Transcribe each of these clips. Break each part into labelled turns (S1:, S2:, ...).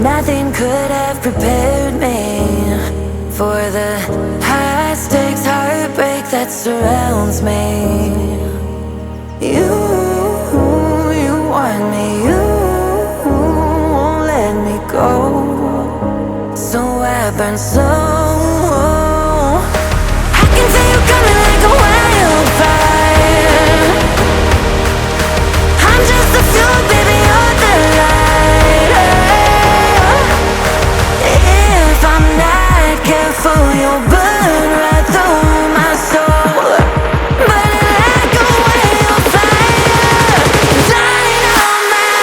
S1: Nothing could have prepared me for the high-stakes heartbreak that surrounds me. You want me, you won't let me go. So I burn slow. I can feel you coming like a wildfire. I'm just the fuel, baby, you're the lighter. If I'm not careful, you'll burn right through my soul. Burning like a wildfire, dynamite.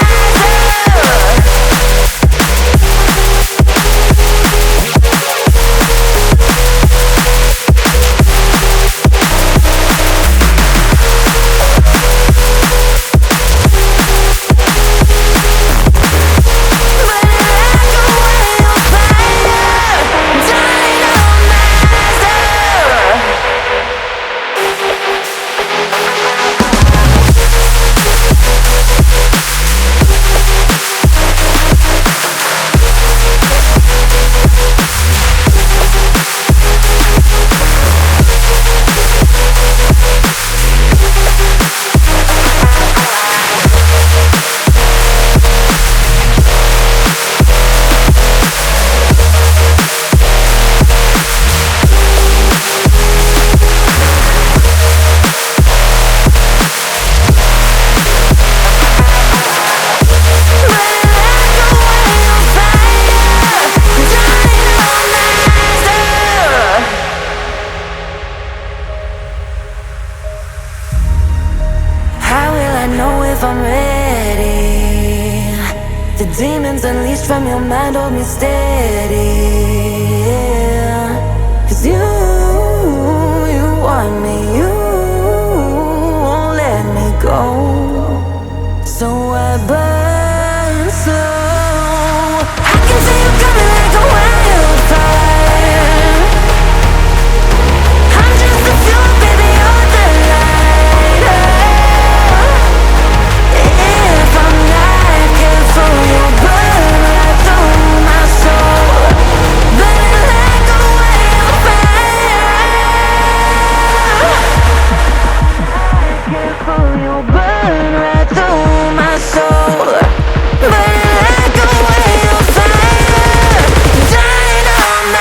S1: I'm ready. The demons unleashed from your mind hold me steady. Yeah. 'Cause you want me, you won't let me go. So I burn slow. I can see you coming like a wildfire. I'm just the fuel, baby, you're the lighter. If I'm not careful, you'll burn right through my soul. Burning like a wildfire. Careful, you'll burn right through my soul. Burning like a wildfire, dynamite.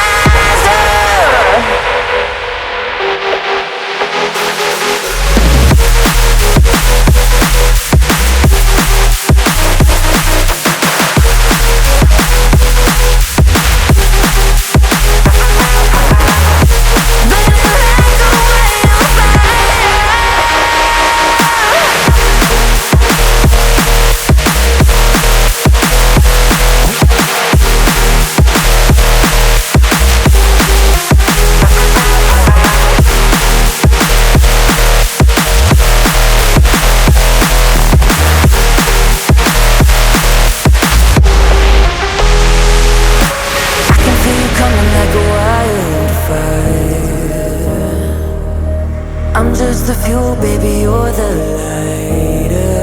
S1: I'm just the fuel, baby, you're the lighter.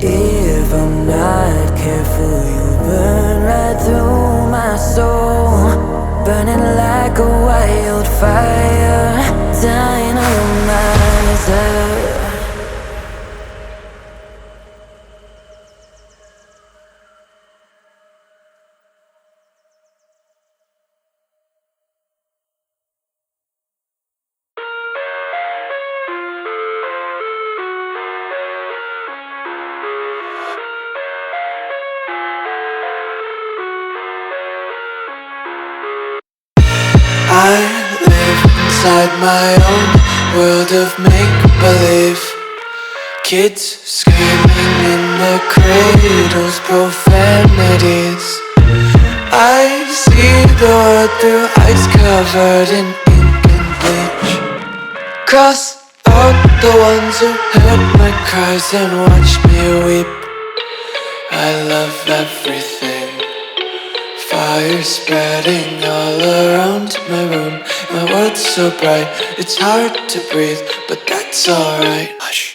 S1: If I'm not careful, you'll burn right through my soul. Burning like a wildfire, dynamizer.
S2: I live inside my own world of make-believe. Kids screaming in their cradles, profanities. I see the world through ice covered in ink and bleach. Cross out the ones who heard my cries and watched me weep. I love everything. Fire spreading all around my room. My world's so bright, it's hard to breathe, but that's alright. Hush.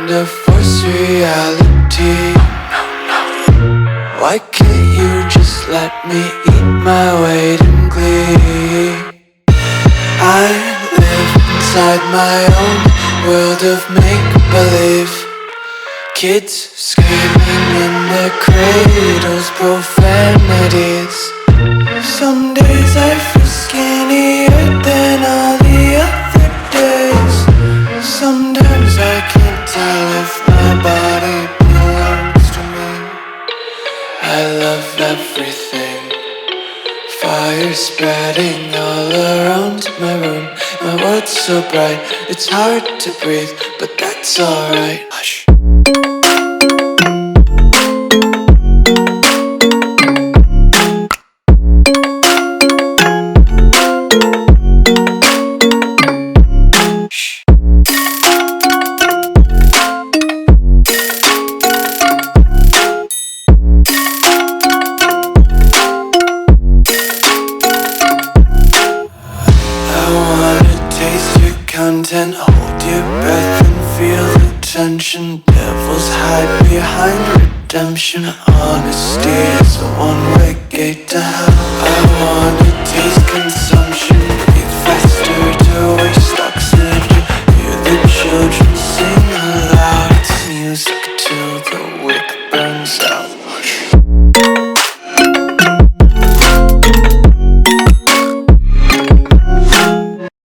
S2: to force reality. Why can't you just let me eat my weight in glee? I live inside my own world of make-believe. Kids screaming in their cradles, profanities. Some days I feel skinnier than all the other days. Sometimes I can't tell if my body belongs to me. I love everything. Fire spreading all around my room. My world's so bright, it's hard to breathe, but that's alright. Hush. Content, hold your breath and feel the tension. Devils hide behind redemption. Honesty is a one-way gate to hell. I wanna